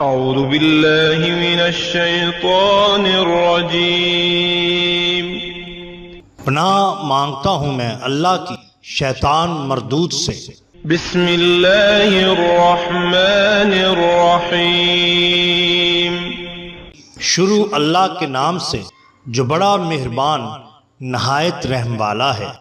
اعوذ باللہ من الشیطان الرجیم۔ پناہ مانگتا ہوں میں اللہ کی شیطان مردود سے۔ بسم اللہ الرحمن الرحیم۔ شروع اللہ کے نام سے جو بڑا مہربان نہایت رحم والا ہے۔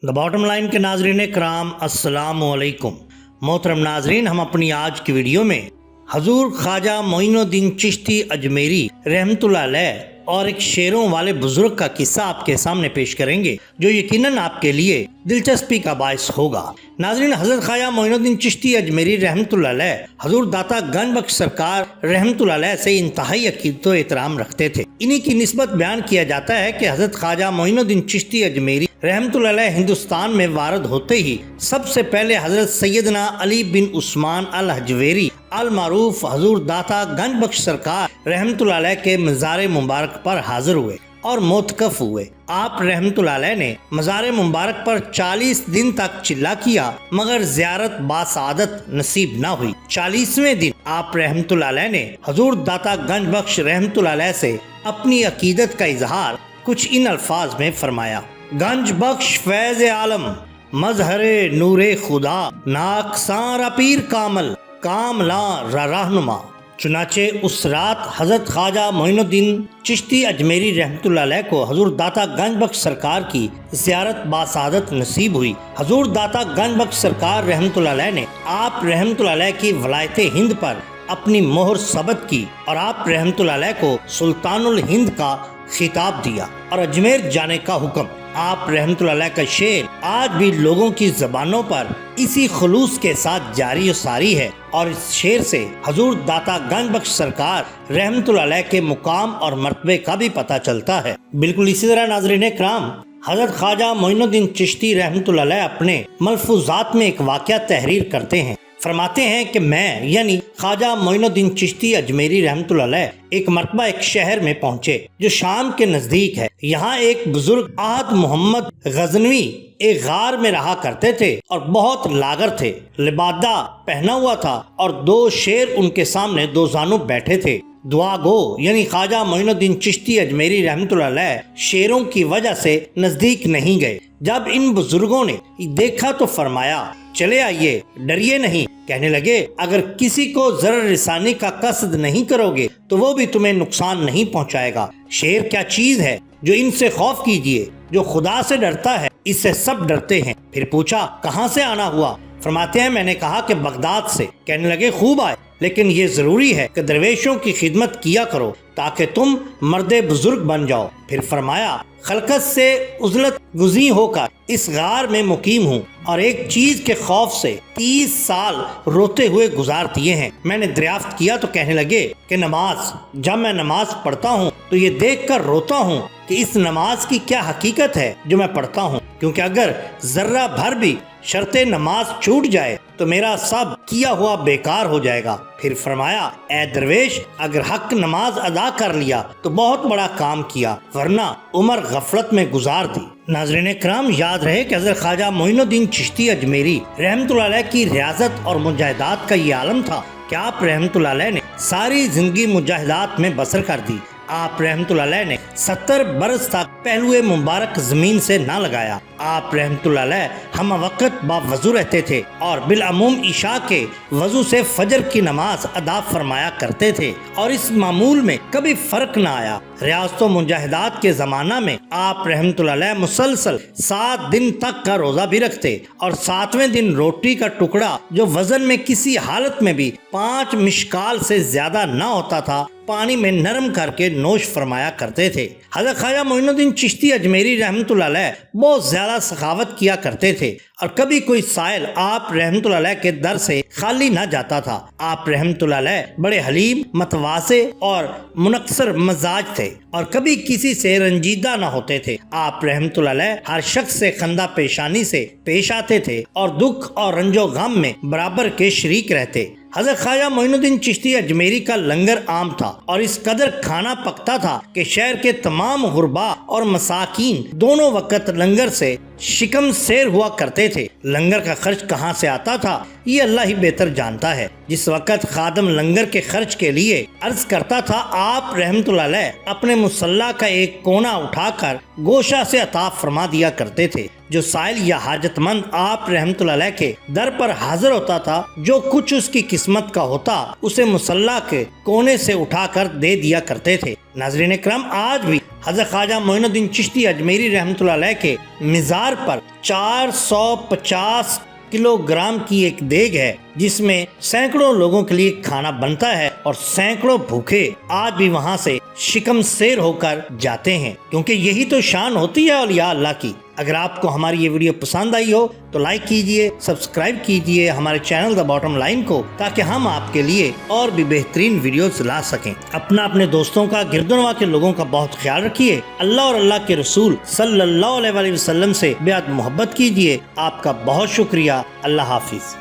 دا باٹم لائن کے ناظرین کرام، السلام علیکم۔ محترم ناظرین، ہم اپنی آج کی ویڈیو میں حضور خواجہ معین الدین چشتی اجمیری رحمۃ اللہ علیہ اور ایک شعروں والے بزرگ کا قصہ آپ کے سامنے پیش کریں گے جو یقیناً آپ کے لیے دلچسپی کا باعث ہوگا۔ ناظرین، حضرت خواجہ معین الدین چشتی اجمیری رحمۃ اللہ علیہ حضور داتا گنج بخش سرکار رحمۃ اللہ علیہ سے انتہائی عقیدت و احترام رکھتے تھے۔ انہی کی نسبت بیان کیا جاتا ہے کہ حضرت خواجہ معین الدین چشتی اجمیری رحمۃ اللہ علیہ ہندوستان میں وارد ہوتے ہی سب سے پہلے حضرت سیدنا علی بن عثمان الحجویری المعروف حضور داتا گنج بخش سرکار رحمۃ اللہ علیہ کے مزار مبارک پر حاضر ہوئے اور موتقف ہوئے۔ آپ رحمۃ اللہ علیہ نے مزار مبارک پر 40 دن تک چلا کیا مگر زیارت باسعادت نصیب نہ ہوئی۔ 40ویں دن آپ رحمۃ اللہ علیہ نے حضور داتا گنج بخش رحمۃ اللہ علیہ سے اپنی عقیدت کا اظہار کچھ ان الفاظ میں فرمایا: گنج بخش فیض عالم مظہر نور خدا، ناکساں پیر کامل کاملا رہنما۔ چنانچہ اس رات حضرت خواجہ معین الدین چشتی اجمیری رحمۃ اللہ علیہ کو حضور داتا گنج بخش سرکار کی زیارت باسعادت نصیب ہوئی۔ حضور داتا گنج بخش سرکار رحمۃ اللہ علیہ نے آپ رحمۃ اللہ علیہ کی ولایت ہند پر اپنی مہر ثبت کی اور آپ رحمۃ اللہ علیہ کو سلطان الہند کا خطاب دیا اور اجمیر جانے کا حکم۔ آپ رحمۃ اللہ علیہ کا شعر آج بھی لوگوں کی زبانوں پر اسی خلوص کے ساتھ جاری و ساری ہے اور اس شعر سے حضور داتا گنج بخش سرکار رحمۃ اللہ علیہ کے مقام اور مرتبے کا بھی پتہ چلتا ہے۔ بالکل اسی طرح ناظرین کرام، حضرت خواجہ معین الدین چشتی رحمۃ اللہ علیہ اپنے ملفوظات میں ایک واقعہ تحریر کرتے ہیں۔ فرماتے ہیں کہ میں یعنی خواجہ معین الدین چشتی اجمیری رحمۃ اللہ علیہ ایک مرتبہ ایک شہر میں پہنچے جو شام کے نزدیک ہے۔ یہاں ایک بزرگ احد محمد غزنوی ایک غار میں رہا کرتے تھے اور بہت لاغر تھے۔ لبادہ پہنا ہوا تھا اور 2 شیر ان کے سامنے 2 زانو بیٹھے تھے۔ دعا گو یعنی خواجہ معین الدین چشتی اجمیری رحمۃ اللہ علیہ شیروں کی وجہ سے نزدیک نہیں گئے۔ جب ان بزرگوں نے دیکھا تو فرمایا: چلے آئیے، ڈریے نہیں۔ کہنے لگے: اگر کسی کو ضرر رسانی کا قصد نہیں کرو گے تو وہ بھی تمہیں نقصان نہیں پہنچائے گا۔ شیر کیا چیز ہے جو ان سے خوف کیجیے، جو خدا سے ڈرتا ہے اس سے سب ڈرتے ہیں۔ پھر پوچھا: کہاں سے آنا ہوا؟ فرماتے ہیں میں نے کہا کہ بغداد سے۔ کہنے لگے: خوب آئے، لیکن یہ ضروری ہے کہ درویشوں کی خدمت کیا کرو تاکہ تم مرد بزرگ بن جاؤ۔ پھر فرمایا: خلقت سے عزلت گزین ہو کر اس غار میں مقیم ہوں اور ایک چیز کے خوف سے 30 سال روتے ہوئے گزار دیے ہیں۔ میں نے دریافت کیا تو کہنے لگے کہ نماز۔ جب میں نماز پڑھتا ہوں تو یہ دیکھ کر روتا ہوں کہ اس نماز کی کیا حقیقت ہے جو میں پڑھتا ہوں، کیونکہ اگر ذرہ بھر بھی شرط نماز چھوٹ جائے تو میرا سب کیا ہوا بیکار ہو جائے گا۔ پھر فرمایا: اے درویش، اگر حق نماز ادا کر لیا تو بہت بڑا کام کیا، ورنہ عمر غفلت میں گزار دی۔ ناظرین کرام، یاد رہے کہ حضرت خواجہ معین الدین چشتی اجمیری رحمۃ اللہ علیہ کی ریاضت اور مجاہدات کا یہ عالم تھا کہ آپ رحمۃ اللہ علیہ نے ساری زندگی مجاہدات میں بسر کر دی۔ آپ رحمۃ اللہ علیہ نے 70 برس تک پہلوئے مبارک زمین سے نہ لگایا۔ آپ رحمۃ اللہ علیہ ہم وقت باوضو رہتے تھے اور بالعموم عشاء کے وضو سے فجر کی نماز ادا فرمایا کرتے تھے اور اس معمول میں کبھی فرق نہ آیا۔ ریاضت و مجاہدات کے زمانہ میں آپ رحمۃ اللہ علیہ مسلسل 7 دن تک کا روزہ بھی رکھتے اور 7ویں دن روٹی کا ٹکڑا جو وزن میں کسی حالت میں بھی 5 مشکال سے زیادہ نہ ہوتا تھا پانی میں نرم کر کے نوش فرمایا کرتے تھے۔ حضرت خواجہ معین الدین چشتی اجمیری رحمۃ اللہ علیہ بہت زیادہ سخاوت کیا کرتے تھے اور کبھی کوئی سائل آپ رحمۃ اللہ علیہ کے در سے خالی نہ جاتا تھا۔ آپ رحمۃ اللہ علیہ بڑے حلیم، متواضع اور منکسر مزاج تھے اور کبھی کسی سے رنجیدہ نہ ہوتے تھے۔ آپ رحمۃ اللہ علیہ ہر شخص سے خندہ پیشانی سے پیش آتے تھے اور دکھ اور رنج و غم میں برابر کے شریک رہتے۔ حضرت خواجہ معین الدین چشتی اجمیری کا لنگر عام تھا اور اس قدر کھانا پکتا تھا کہ شہر کے تمام غربا اور مساکین دونوں وقت لنگر سے شکم سیر ہوا کرتے تھے۔ لنگر کا خرچ کہاں سے آتا تھا یہ اللہ ہی بہتر جانتا ہے۔ جس وقت خادم لنگر کے خرچ کے لیے عرض کرتا تھا، آپ رحمت اللہ علیہ اپنے مصلی کا ایک کونا اٹھا کر گوشہ سے عطا فرما دیا کرتے تھے۔ جو سائل یا حاجت مند آپ رحمت اللہ علیہ کے در پر حاضر ہوتا تھا، جو کچھ اس کی قسمت کا ہوتا اسے مصلی کے کونے سے اٹھا کر دے دیا کرتے تھے۔ ناظرین اکرام، آج بھی حضرت خواجہ معین الدین چشتی اجمیری رحمت اللہ علیہ کے مزار پر 450 کلو گرام کی ایک دیگ ہے، جس میں سینکڑوں لوگوں کے لیے کھانا بنتا ہے، اور سینکڑوں بھوکے آج بھی وہاں سے شکم سیر ہو کر جاتے ہیں، کیونکہ یہی تو شان ہوتی ہے اولیاء اللہ کی۔ اگر آپ کو ہماری یہ ویڈیو پسند آئی ہو تو لائک کیجئے، سبسکرائب کیجئے ہمارے چینل دا باٹم لائن کو، تاکہ ہم آپ کے لیے اور بھی بہترین ویڈیوز لا سکیں۔ اپنے دوستوں کا، گردنوا کے لوگوں کا بہت خیال رکھیے۔ اللہ اور اللہ کے رسول صلی اللہ علیہ وسلم سے بے حد محبت کیجئے۔ آپ کا بہت شکریہ۔ اللہ حافظ۔